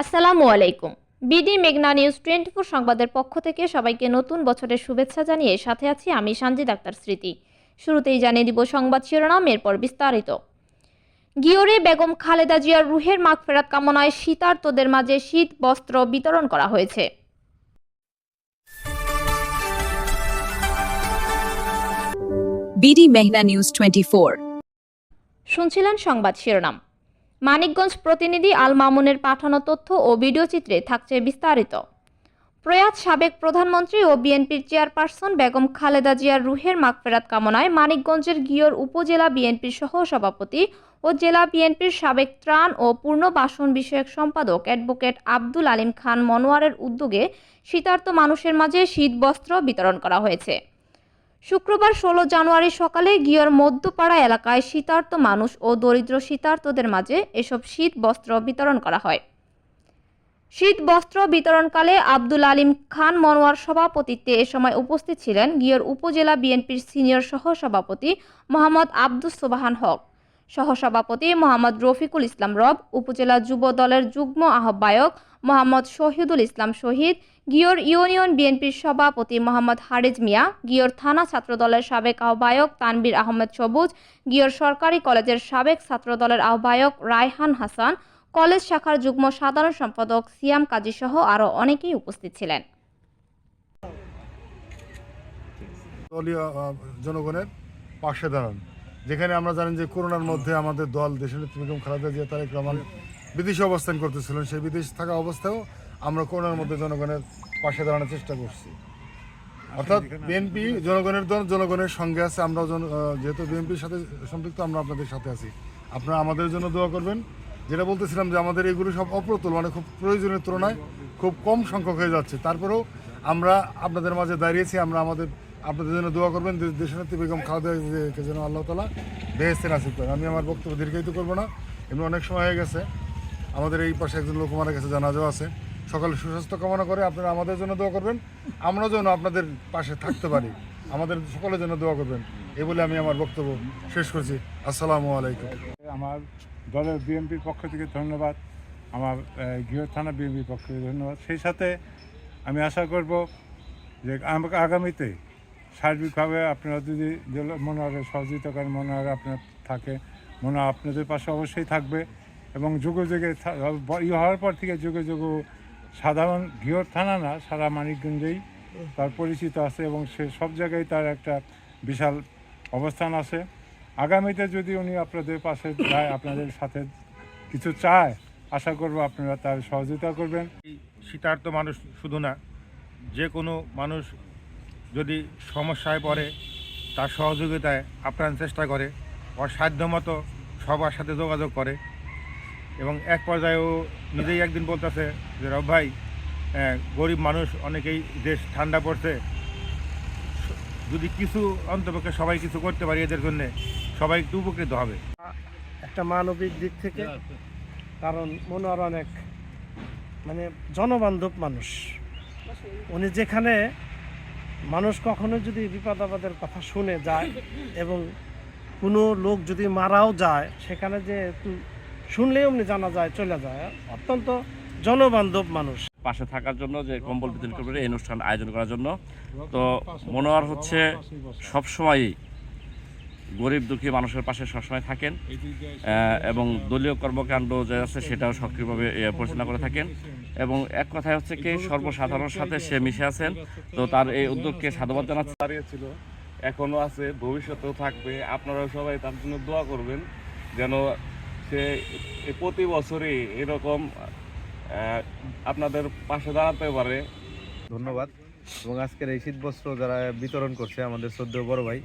আসসালামু আলাইকুম। বিডি মেঘনা নিউজ 24 সংবাদের পক্ষ থেকে সবাইকে নতুন বছরের শুভেচ্ছা জানিয়ে সাথে আছি আমি সানজিদ আক্তার স্মৃতি। শুরুতেই জানিয়ে দিব সংবাদ শিরোনাম, এরপর বিস্তারিত। গিওরে বেগম খালেদা জিয়ার রুহের মাগফিরাত কামনায় শীতার্তদের মাঝে শীত বস্ত্র বিতরণ করা হয়েছে। বিডি মেঘনা নিউজ 24। শুনছিলেন সংবাদ শিরোনাম। মানিকগঞ্জ প্রতিনিধি আল মামুনের পাঠানো তথ্য ও ভিডিও চিত্রে থাকছে বিস্তারিত। প্রয়াত সাবেক প্রধানমন্ত্রী ও বিএনপির চেয়ারপারসন বেগম খালেদা জিয়ার রুহের মাগফিরাত কামনায় মানিকগঞ্জের গিওর উপজেলা বিএনপির সহ সভাপতি ও জেলা বিএনপির সাবেক ত্রাণ ও পুনর্বাসন বিষয়ক সম্পাদক অ্যাডভোকেট আব্দুল আলিম খান মনোয়ারের উদ্যোগে শীতার্ত মানুষের মাঝে শীত বস্ত্র বিতরণ করা হয়েছে। শুক্রবার 16 জানুয়ারি সকালে গিওর মধ্যপাড়া এলাকায় শীতার্ত মানুষ ও দরিদ্র শীতার্তদের মাঝে এসব শীত বস্ত্র বিতরণ করা হয়। শীত বস্ত্র বিতরণকালে আব্দুল আলিম খান মনোয়ার সভাপতিত্বে এ সময় উপস্থিত ছিলেন গিওর উপজেলা বিএনপির সিনিয়র সহসভাপতি মোহাম্মদ আব্দুস সোবাহান হক, সহসভাপতি মোহাম্মদ রফিকুল ইসলাম রব, উপজেলা যুব দলের যুগ্ম আহ্বায়ক মোহাম্মদ শহীদুল ইসলাম শহীদ, গিওর ইউনিয়ন বিএনপির সভাপতি মোহাম্মদ হারেজ মিয়া, গিওর থানা ছাত্রদলের সাবেক আহ্বায়ক তানবীর আহমেদ সবুজ, গিওর সরকারি কলেজের সাবেক ছাত্রদলের আহ্বায়ক রায়হান হাসান, কলেজ শাখার যুগ্ম সাধারণ সম্পাদক সিয়াম কাজী সহ আরও অনেকেই উপস্থিত ছিলেন। দলীয় জনগণের পাশে দাঁড়ান, যেখানে আমরা জানি যে করোনার মধ্যে আমাদের দল দেশনেত্রী বেগম খালেদা জিয়া তারেক রহমান বিদেশে অবস্থান করতেছিলেন। সেই বিদেশ থাকা অবস্থায়ও আমরা করোনার মধ্যে জনগণের পাশে দাঁড়ানোর চেষ্টা করছি। অর্থাৎ বিএনপি জনগণের দল, জনগণের সঙ্গে আছে। আমরা যেহেতু বিএনপির সাথে সম্পৃক্ত, আমরা আপনাদের সাথে আছি। আপনারা আমাদের জন্য দোয়া করবেন। যেটা বলতেছিলাম যে আমাদের এগুলো সব অপ্রতুল, মানে খুব প্রয়োজনের তুলনায় খুব কম সংখ্যক হয়ে যাচ্ছে। তারপরেও আমরা আপনাদের মাঝে দাঁড়িয়েছি। আমরা আপনাদের জন্য দোয়া করবেন, দেশনেত্রী বেগম খালেদা জিয়াকে যেন আল্লাহ তাআলা বেহেশতে নাসিব করেন। আমি আমার বক্তব্য দীর্ঘায়িত করবো না, এমনি অনেক সময় হয়ে গেছে। আমাদের এই পাশে একজন লোক মারা গেছে, জানাজাও আছে। সকালে সুস্বাস্থ্য কামনা করে আপনারা আমাদের জন্য দোয়া করবেন, আমরা যেন আপনাদের পাশে থাকতে পারি। আমাদের সকলের জন্য দোয়া করবেন, এই বলে আমি আমার বক্তব্য শেষ করছি। আসসালামু আলাইকুম। আমার দলের বিএনপির পক্ষ থেকে ধন্যবাদ, আমার গৃহ থানা বিএনপির পক্ষ থেকে ধন্যবাদ। সেই সাথে আমি আশা করব যে আমাকে আগামীতে সার্বিকভাবে আপনারা যদি মনোহরের সহযোগিতা করেন, মনোহর আপনার থাকে, মনোহর আপনাদের পাশে অবশ্যই থাকবে। এবং যুগে যুগে হওয়ার পর থেকে যুগে যুগে সাধারণ গৃহ থানা না, সারা মানিকগঞ্জেই তার পরিচিত আছে এবং সে সব জায়গায় তার একটা বিশাল অবস্থান আছে। আগামীতে যদি উনি আপনাদের পাশে যায়, আপনাদের সাথে কিছু চায়, আশা করব আপনারা তার সহযোগিতা করবেন। শীতার্ত মানুষ শুধু না, যে কোনো মানুষ যদি সমস্যায় পড়ে তার সহযোগিতায় আপ্রাণ চেষ্টা করে, ওর সাধ্যমতো সবার সাথে যোগাযোগ করে। এবং এক পর্যায়েও নিজেই একদিন বলতেছে যে রব ভাই, গরিব মানুষ অনেকেই, দেশ ঠান্ডা পড়ছে, যদি কিছু অন্তপক্ষে সবাই কিছু করতে পারি এদের জন্যে, সবাই একটু উপকৃত হবে। একটা মানবিক দিক থেকে, কারণ মনোয়ার অনেক জনবান্ধব মানুষ। উনি যেখানে মানুষ কখনো যদি বিপদ আপদের কথা শুনে যায় এবং কোনো লোক যদি মারাও যায়, সেখানে যে একটু শুনলেই উনি জানা যায়, চলে যায়। অত্যন্ত জনবান্ধব মানুষ। পাশে থাকার জন্য, যে কম্বল বিতরণ করবে এই অনুষ্ঠান আয়োজন করার জন্য। তো মনোয়ার হচ্ছে সবসময়ই গরিব দুঃখী মানুষের পাশে সবসময় থাকেন এবং দলীয় কর্মকাণ্ড যে আছে সেটাও সক্রিয়ভাবে পরিচালনা করে থাকেন। এবং এক কথায় হচ্ছে কি, সর্বসাধারণের সাথে সে মিশে আছেন। তো তার এই উদ্যোগকে সাধুবাদ জানাচ্ছে। দাঁড়িয়েছিল, এখনও আছে, ভবিষ্যতেও থাকবে। আপনারাও সবাই তার জন্য দোয়া করবেন যেন সে প্রতি বছরই এরকম আপনাদের পাশে দাঁড়াতে পারে। ধন্যবাদ। এবং আজকের এই শীতবস্ত্র যারা বিতরণ করছে, আমাদের শ্রদ্ধেয় বড় ভাই,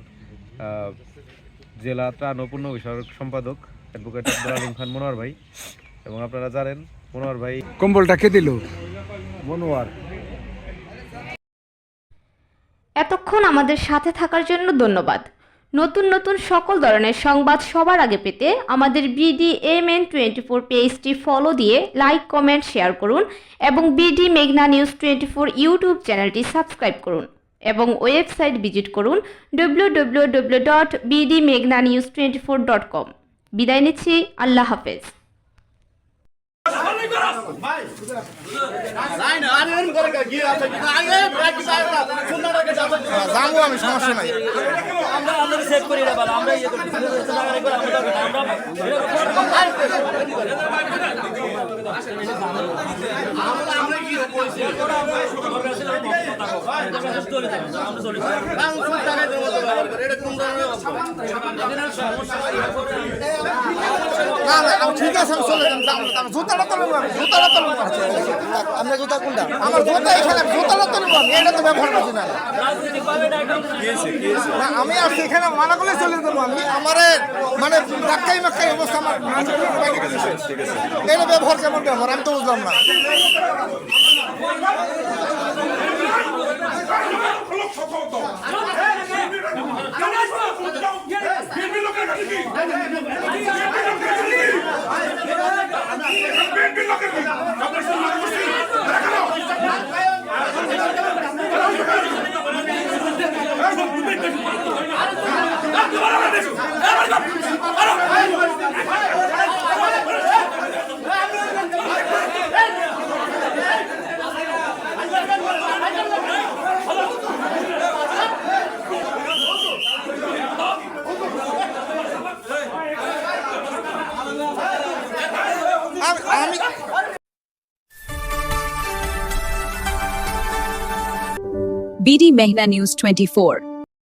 জেলা ত্রাণ ও পুনর্বাসন সম্পাদক অ্যাডভোকেট আব্দুল আলিম খান মনোয়ার ভাই। এবং আপনারা জানেন মনোয়ার ভাই কম্বলটা কে দিল? মনোয়ার। এতক্ষণ আমাদের সাথে থাকার জন্য ধন্যবাদ। নতুন নতুন সকল ধরনের সংবাদ সবার আগে পেতে আমাদের BDMN24 পেজটি ফলো দিয়ে লাইক, কমেন্ট, শেয়ার করুন এবং বিডি মেঘনা নিউজ 24 ইউটিউব চ্যানেলটি সাবস্ক্রাইব করুন এবং ওয়েবসাইট ভিজিট করুন www.bdmeghnanews24.com। বিদায় নিচ্ছি, আল্লাহ হাফেজ। যাবো আমি, সমস্যা নাই। না না ঠিক আছে, আমি চলে যাবো। জুতাটা তো নেবো আমি, জুতাটা তো নেবো। আমরা জুতা কোনটা? আমার জুতা এখানে, জুতাটা তো নেবো আমি, এটা তো ব্যবহার করছি না। না আমি আসছি এখানে মানা করলে চলে যাবো আমি। আমার মানে ধাক্কাই মাক্কাই অবস্থা, আমার এটা ব্যবহার কেমন ব্যবহার আমি তো বুঝলাম না। আমি BD Mehna News 24.